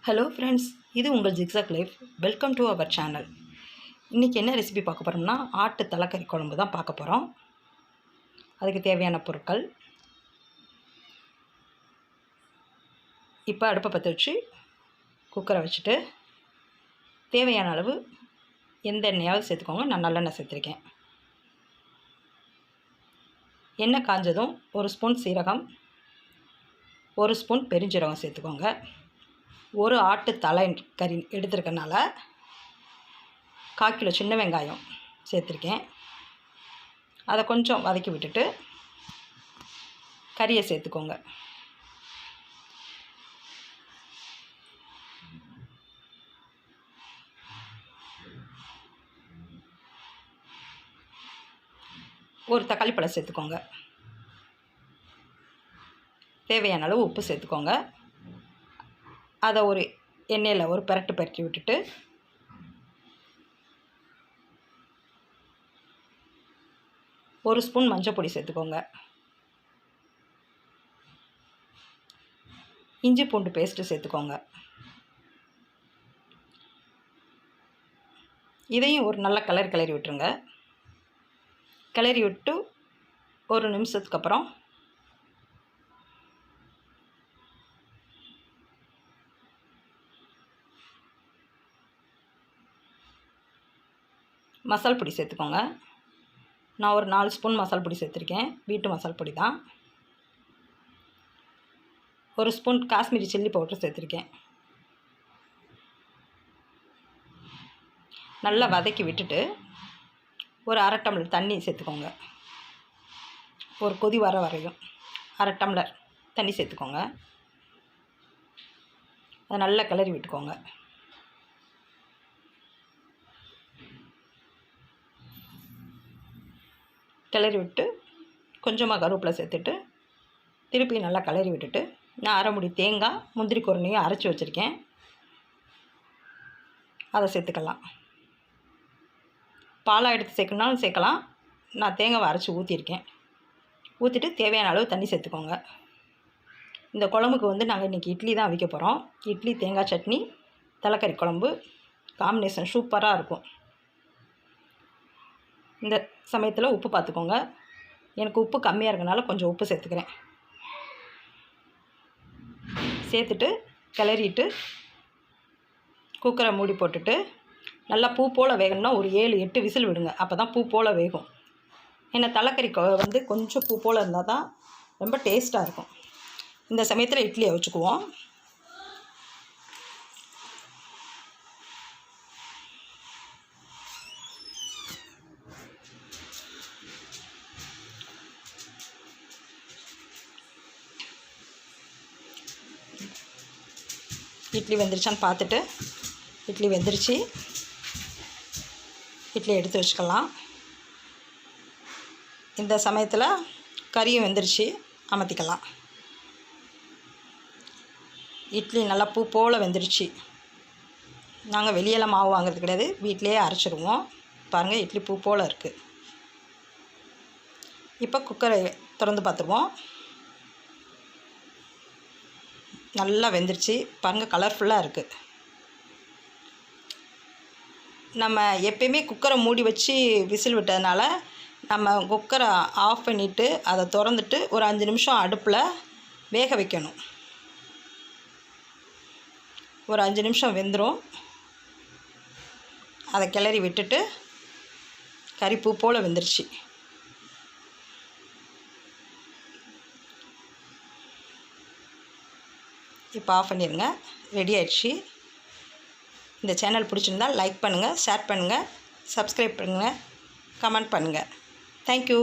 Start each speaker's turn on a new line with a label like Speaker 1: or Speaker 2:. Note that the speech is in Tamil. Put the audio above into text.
Speaker 1: ஹலோ ஃப்ரெண்ட்ஸ், இது உங்கள் zigzag life. Welcome to our channel. இன்றைக்கி என்ன ரெசிபி பார்க்க போகிறோம்னா ஆட்டு தலைக்கறி குழம்பு தான் பார்க்க போகிறோம். அதுக்கு தேவையான பொருட்கள். இப்போ அடுப்பை பற்ற வச்சு குக்கரை வச்சுட்டு தேவையான அளவு எந்த எண்ணெயாவது சேர்த்துக்கோங்க. நான் நல்லெண்ணெய் சேர்த்துருக்கேன். எண்ணெய் காஞ்சதும் ஒரு ஸ்பூன் சீரகம், ஒரு ஸ்பூன் பெருஞ்சீரகம் சேர்த்துக்கோங்க. ஒரு ஆட்டு தலை கறி எடுத்துருக்கனால 1/4 கிலோ சின்ன வெங்காயம் சேர்த்துருக்கேன். அதை கொஞ்சம் வதக்கி விட்டுட்டு கறியை சேர்த்துக்கோங்க. ஒரு தக்காளி பழம் சேர்த்துக்கோங்க. தேவையான அளவு உப்பு சேர்த்துக்கோங்க. அதை ஒரு எண்ணெயில் ஒரு பெரட்டி விட்டுட்டு ஒரு ஸ்பூன் மஞ்சள் பொடி சேர்த்துக்கோங்க. இஞ்சி பூண்டு பேஸ்ட்டு சேர்த்துக்கோங்க. இதையும் ஒரு நல்ல கிளறி விட்டுருங்க. கிளறி விட்டு ஒரு நிமிஷத்துக்கு அப்புறம் மசால் பொடி சேர்த்துக்கோங்க. நான் ஒரு 4 ஸ்பூன் மசால் பொடி சேர்த்துருக்கேன். வீட்டு மசால் பொடி தான். ஒரு ஸ்பூன் காஷ்மீரி சில்லி பவுடர் சேர்த்துருக்கேன். நல்லா வதக்கி விட்டுட்டு ஒரு 1/2 டம்ளர் தண்ணி சேர்த்துக்கோங்க. ஒரு கொதி வர வரையும் 1/2 டம்ளர் தண்ணி சேர்த்துக்கோங்க. அதை நல்லா கிளறி விட்டுக்கோங்க. கிளறி விட்டு கொஞ்சமாக கருவேப்பிலை சேர்த்துட்டு திருப்பி நல்லா கிளறி விட்டுட்டு நான் 1/2 மூடி தேங்காய் முந்திரி குருணையும் அரைச்சி வச்சுருக்கேன். அதை சேர்த்துக்கலாம். பாலாக எடுத்து சேர்க்கணுனாலும் சேர்க்கலாம். நான் தேங்காவை அரைச்சி ஊற்றிருக்கேன். ஊற்றிட்டு தேவையான அளவு தண்ணி சேர்த்துக்கோங்க. இந்த குழம்புக்கு நாங்கள் இன்றைக்கி இட்லி தான் வைக்க போகிறோம். இட்லி, தேங்காய் சட்னி, தலைக்கறி குழம்பு காம்பினேஷன் சூப்பராக இருக்கும். இந்த சமயத்தில் உப்பு பார்த்துக்கோங்க. எனக்கு உப்பு கம்மியாக இருக்கனால கொஞ்சம் உப்பு சேர்த்துக்கிறேன். சேர்த்துட்டு கிளறிட்டு குக்கரை மூடி போட்டுட்டு நல்லா பூ போல் வேகணும்னா ஒரு 7-8 விசில் விடுங்க. அப்போ தான் பூ போல் வேகும். ஏன்னா தலைக்கறி கொஞ்சம் பூ போல் இருந்தால் தான் ரொம்ப டேஸ்ட்டாக இருக்கும். இந்த சமயத்தில் இட்லியை வச்சுக்குவோம். இட்லி வெந்துருச்சான்னு பார்த்துட்டு இட்லி வெந்துருச்சு. இட்லி எடுத்து வச்சுக்கலாம். இந்த சமயத்தில் கறியும் வெந்துருச்சு, அமர்த்திக்கலாம். இட்லி நல்லா பூ போல் வெந்துருச்சு. நாங்கள் வெளியெல்லாம் மாவு வாங்குறது கிடையாது, வீட்டிலையே அரைச்சிடுவோம். பாருங்கள், இட்லி பூ போல் இருக்குது. இப்போ குக்கரை திறந்து பார்த்துருவோம். நல்லா வெந்துருச்சு. பாருங்கள், கலர்ஃபுல்லாக இருக்குது. நம்ம எப்பயுமே குக்கரை மூடி வச்சு விசில் விட்டதுனால நம்ம குக்கரை ஆஃப் பண்ணிவிட்டு அதை திறந்துட்டு ஒரு 5 நிமிஷம் அடுப்பில் வேக வைக்கணும். ஒரு 5 நிமிஷம் வெந்துடும். அதை கிளறி விட்டுட்டு கறி பூ போல் வெந்துருச்சு. இப்போ ஆஃப் பண்ணிடுங்க. ரெடி ஆயிடுச்சு. இந்த சேனல் பிடிச்சிருந்தால் லைக் பண்ணுங்கள், ஷேர் பண்ணுங்கள், சப்ஸ்கிரைப் பண்ணுங்கள், கமெண்ட் பண்ணுங்கள். தேங்க்யூ.